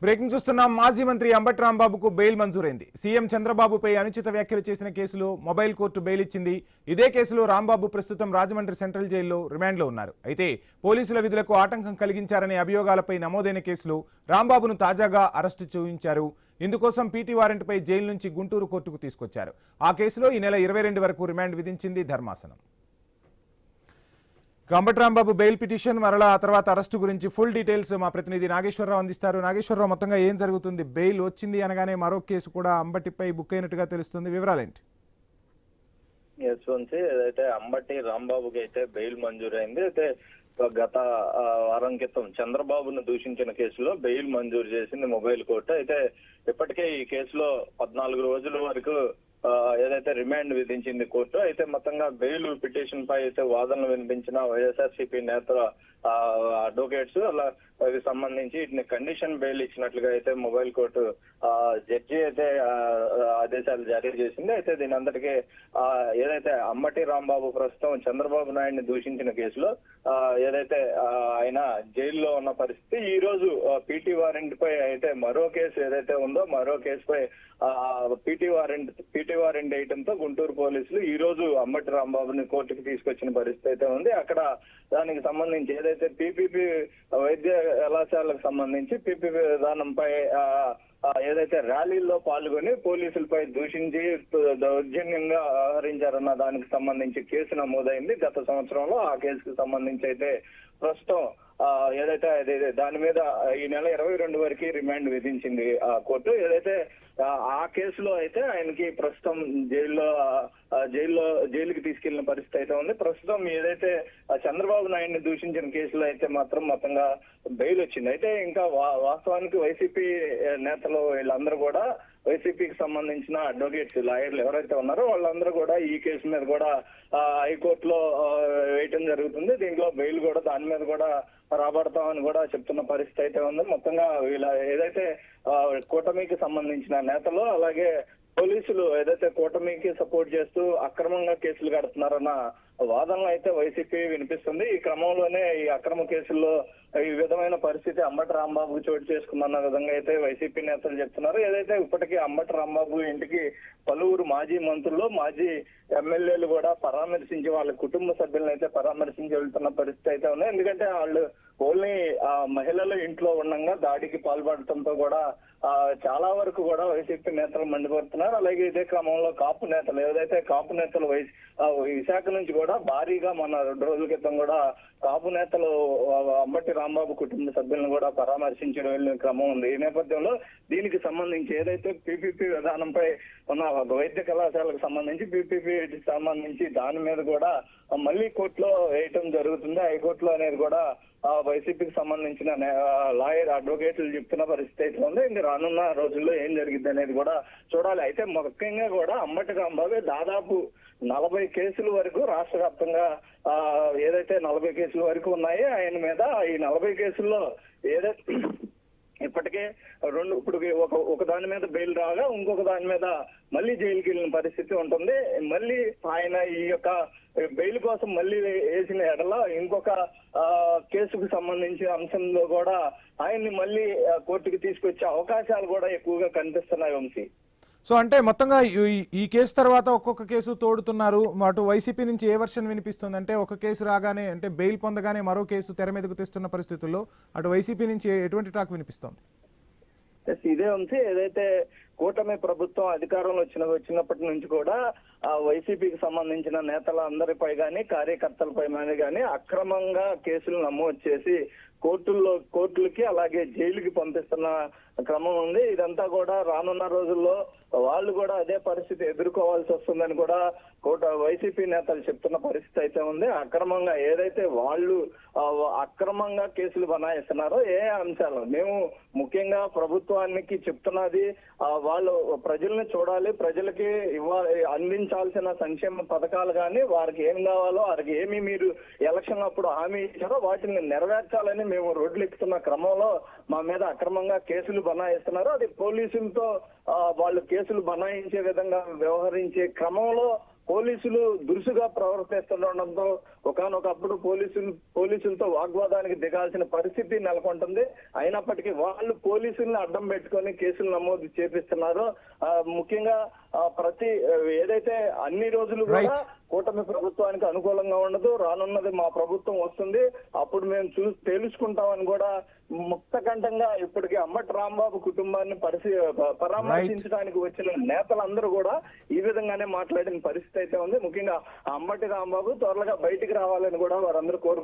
Breaking చూస్తున్నాం. మాజీ మంత్రి అంబటి రాంబాబుకు బెయిల్ మంజూరైంది. సీఎం చంద్రబాబుపై అనుచిత వ్యాఖ్యలు చేసిన కేసులో మొబైల్ కోర్టు బెయిల్ ఇచ్చింది. ఇదే కేసులో రాంబాబు ప్రస్తుతం రాజమండ్రి సెంట్రల్ జైల్లో రిమాండ్లో ఉన్నారు. అయితే పోలీసుల విధులకు ఆటంకం కలిగించారనే అభియోగాలపై నమోదైన కేసులో రాంబాబును తాజాగా అరెస్టు చేయించారు. ఇందుకోసం పీటీ వారెంట్పై జైలు నుంచి గుంటూరు కోర్టుకు తీసుకొచ్చారు. ఆ కేసులో ఈ నెల 22 వరకు రిమాండ్ విధించింది ధర్మాసనం. అంబటి రాంబాబు బెయిల్ పిటిషన్ మరలా ఆ తర్వాత అరెస్టు గురించి ఫుల్ డీటెయిల్స్ మా ప్రతినిధి నాగేశ్వరరావు అందిస్తారు. నాగేశ్వరరావు, మొత్తంగా ఏం జరుగుతుంది? బెయిల్ వచ్చింది అనగానే మరో కేసు కూడా అంబటిపై బుక్ అయినట్టుగా తెలుస్తుంది, వివరాలేంటి? ఏదైతే అంబటి రాంబాబుకి అయితే బెయిల్ మంజూరైంది. అయితే గత వారం క్రితం చంద్రబాబును దూషించిన కేసులో బెయిల్ మంజూరు చేసింది మొబైల్ కోర్టు. అయితే ఇప్పటికే ఈ కేసులో 14 రోజుల వరకు ఏదైతే రిమాండ్ విధించింది కోర్టు. అయితే మొత్తంగా బెయిల్ పిటిషన్ పై అయితే వాదనలు వినిపించిన వైఎస్ఆర్సీపీ నేతల అడ్వకేట్స్ అలా సంబంధించి వీటిని కండిషన్ బెయిల్ ఇచ్చినట్లుగా అయితే మొబైల్ కోర్టు జడ్జి అయితే ఆదేశాలు జారీ చేసింది. అయితే దీని అందరికీ ఏదైతే అంబటి రాంబాబు ప్రస్తుతం చంద్రబాబు నాయుడిని దూషించిన కేసులో ఏదైతే ఆయన జైల్లో ఉన్న పరిస్థితి, ఈ రోజు పీటీ వారెంట్ పై అయితే మరో కేసు ఏదైతే ఉందో మరో కేసుపై పీటీ వారెంట్ వేయడంతో గుంటూరు పోలీసులు ఈ రోజు అంబటి రాంబాబుని కోర్టుకు తీసుకొచ్చిన పరిస్థితి అయితే ఉంది. అక్కడ దానికి సంబంధించి ఏదైతే పీపీపీ వైద్య కళాశాలకు సంబంధించి పీపీపీ విధానంపై ఏదైతే ర్యాలీల్లో పాల్గొని పోలీసులపై దూషించి దౌర్జన్యంగా వ్యవహరించారన్న దానికి సంబంధించి కేసు నమోదైంది గత సంవత్సరంలో. ఆ కేసుకు సంబంధించి అయితే ప్రస్తుతం ఏదైతే దాని మీద ఈ నెల 22 వరకు రిమాండ్ విధించింది ఆ కోర్టు. ఏదైతే ఆ కేసులో అయితే ఆయనకి ప్రస్తుతం జైలుకి తీసుకెళ్లిన పరిస్థితి అయితే ఉంది. ప్రస్తుతం ఏదైతే చంద్రబాబు నాయుడిని దూషించిన కేసులో అయితే మాత్రం మొత్తంగా బెయిల్ వచ్చింది. అయితే ఇంకా వాస్తవానికి వైసీపీ నేతలు వీళ్ళందరూ కూడా వైసీపీకి సంబంధించిన అడ్వకేట్స్ లాయర్లు ఎవరైతే ఉన్నారో వాళ్ళందరూ కూడా ఈ కేసు మీద కూడా హైకోర్టులో వేయటం జరుగుతుంది. దీంట్లో బెయిల్ కూడా దాని మీద కూడా రాబడతామని కూడా చెప్తున్న పరిస్థితి అయితే ఉంది. మొత్తంగా వీళ్ళ ఏదైతే కూటమికి సంబంధించిన నేతలు అలాగే పోలీసులు ఏదైతే కూటమికి సపోర్ట్ చేస్తూ అక్రమంగా కేసులు కడుతున్నారన్న వాదనలు అయితే వైసీపీ వినిపిస్తుంది. ఈ క్రమంలోనే ఈ అక్రమ కేసుల్లో ఈ విధమైన పరిస్థితి అంబటి రాంబాబుకు చోటు చేసుకుందన్న విధంగా అయితే వైసీపీ నేతలు చెప్తున్నారు. ఏదైతే ఇప్పటికీ అంబటి రాంబాబు ఇంటికి పలువురు మాజీ మంత్రులు మాజీ ఎమ్మెల్యేలు కూడా పరామర్శించి వాళ్ళ కుటుంబ సభ్యులను అయితే పరామర్శించి వెళ్తున్న పరిస్థితి అయితే ఉంది. ఎందుకంటే వాళ్ళు ఓన్లీ మహిళలు ఇంట్లో ఉండగా దాడికి పాల్పడటంతో కూడా చాలా వరకు కూడా వైసీపీ నేతలు మండిపడుతున్నారు. అలాగే ఇదే క్రమంలో కాపు నేతలు ఏదైతే కాపు నేతలు విశాఖ నుంచి కూడా భారీగా మన 2 రోజుల క్రితం కూడా కాపు నేతలు అంబటి రాంబాబు కుటుంబ సభ్యులను కూడా పరామర్శించడం వెళ్ళిన క్రమం ఉంది. ఈ నేపథ్యంలో దీనికి సంబంధించి ఏదైతే పీపీపీ విధానంపై ఉన్న వైద్య కళాశాలకు సంబంధించి పీపీపీ సంబంధించి దాని మీద కూడా మళ్ళీ కోర్టులో వేయటం జరుగుతుంది. హైకోర్టులో అనేది కూడా వైసీపీకి సంబంధించిన లాయర్ అడ్వకేట్లు చెప్తున్న పరిస్థితి అయితే ఉంది. ఇంకా రానున్న రోజుల్లో ఏం జరిగింది అనేది కూడా చూడాలి. అయితే ముఖ్యంగా కూడా అంబటి రాంబాబు దాదాపు 40 కేసుల వరకు రాష్ట్ర వ్యాప్తంగా ఏదైతే 40 కేసుల వరకు ఉన్నాయో ఆయన మీద, ఈ 40 కేసుల్లో ఏదైతే ఇప్పటికే ఇప్పుడు ఒక దాని మీద బెయిల్ రాగా ఇంకొక దాని మీద మళ్ళీ జైలుకి వెళ్ళిన పరిస్థితి ఉంటుంది. మళ్ళీ ఆయన ఈ యొక్క బెయిల్ కోసం మళ్ళీ వేసిన ఎడల ఇంకొక కేసుకు సంబంధించిన అంశంలో కూడా ఆయన్ని మళ్ళీ కోర్టుకు తీసుకొచ్చే అవకాశాలు కూడా ఎక్కువగా కనిపిస్తున్నాయి వంశీ. సో అంటే మొత్తంగా ఈ కేసు తర్వాత ఒక్కొక్క కేసు తోడుతున్నారు. అటు వైసీపీ నుంచి ఏ వర్షన్ వినిపిస్తుంది అంటే ఒక కేసు రాగానే అంటే బెయిల్ పొందగానే మరో కేసు తెర మీదకు తెస్తున్న పరిస్థితుల్లో అటు వైసీపీ నుంచి ఎటువంటి టాక్ వినిపిస్తోంది? ఇదే ఉంది. ఏదైతే కూటమి ప్రభుత్వం అధికారంలో వచ్చినప్పటి నుంచి కూడా వైసీపీకి సంబంధించిన నేతల అందరిపై కానీ కార్యకర్తలపై కానీ అక్రమంగా కేసులు నమోదు చేసి కోర్టులకి అలాగే జైలుకి పంపిస్తున్న క్రమం ఉంది. ఇదంతా కూడా రానున్న రోజుల్లో వాళ్ళు కూడా అదే పరిస్థితి ఎదుర్కోవాల్సి వస్తుందని కూడా వైసీపీ నేతలు చెప్తున్న పరిస్థితి అయితే ఉంది. అక్రమంగా ఏదైతే వాళ్ళు అక్రమంగా కేసులు బనాయిస్తున్నారో ఏ అంశాలు మేము ముఖ్యంగా ప్రభుత్వానికి చెప్తున్నది, వాళ్ళు ప్రజల్ని చూడాలి, ప్రజలకి అందించాల్సిన సంక్షేమ పథకాలు కానీ వారికి ఏం కావాలో వారికి ఏమి మీరు ఎలక్షన్ అప్పుడు హామీ ఇచ్చారో వాటిని నెరవేర్చాలని మేము రోడ్లు ఎక్కుతున్న క్రమంలో మా మీద అక్రమంగా కేసులు బనాయిస్తున్నారు. అది పోలీసులతో వాళ్ళు కేసులు బనాయించే విధంగా వ్యవహరించే క్రమంలో పోలీసులు దురుసుగా ప్రవర్తిస్తుండడంతో ఒకానొకప్పుడు పోలీసులతో వాగ్వాదానికి దిగాల్సిన పరిస్థితి నెలకొంటుంది. అయినప్పటికీ వాళ్ళు పోలీసుల్ని అడ్డం పెట్టుకొని కేసులు నమోదు చేపిస్తున్నారు. ముఖ్యంగా ప్రతి ఏదైతే అన్ని రోజులు కూడా కూటమి ప్రభుత్వానికి అనుకూలంగా ఉండదు. రానున్నది మా ప్రభుత్వం వస్తుంది, అప్పుడు మేము తెలుసుకుంటామని కూడా ముక్తకంఠంగా ఇప్పటికీ అంబటి రాంబాబు కుటుంబాన్ని పరామర్శించడానికి వచ్చిన నేతలందరూ కూడా ఈ విధంగానే మాట్లాడిన పరిస్థితి అయితే ఉంది. ముఖ్యంగా అంబటి రాంబాబు త్వరగా బయటికి రావాలని కూడా వారందరూ కోరుకుంటున్నారు.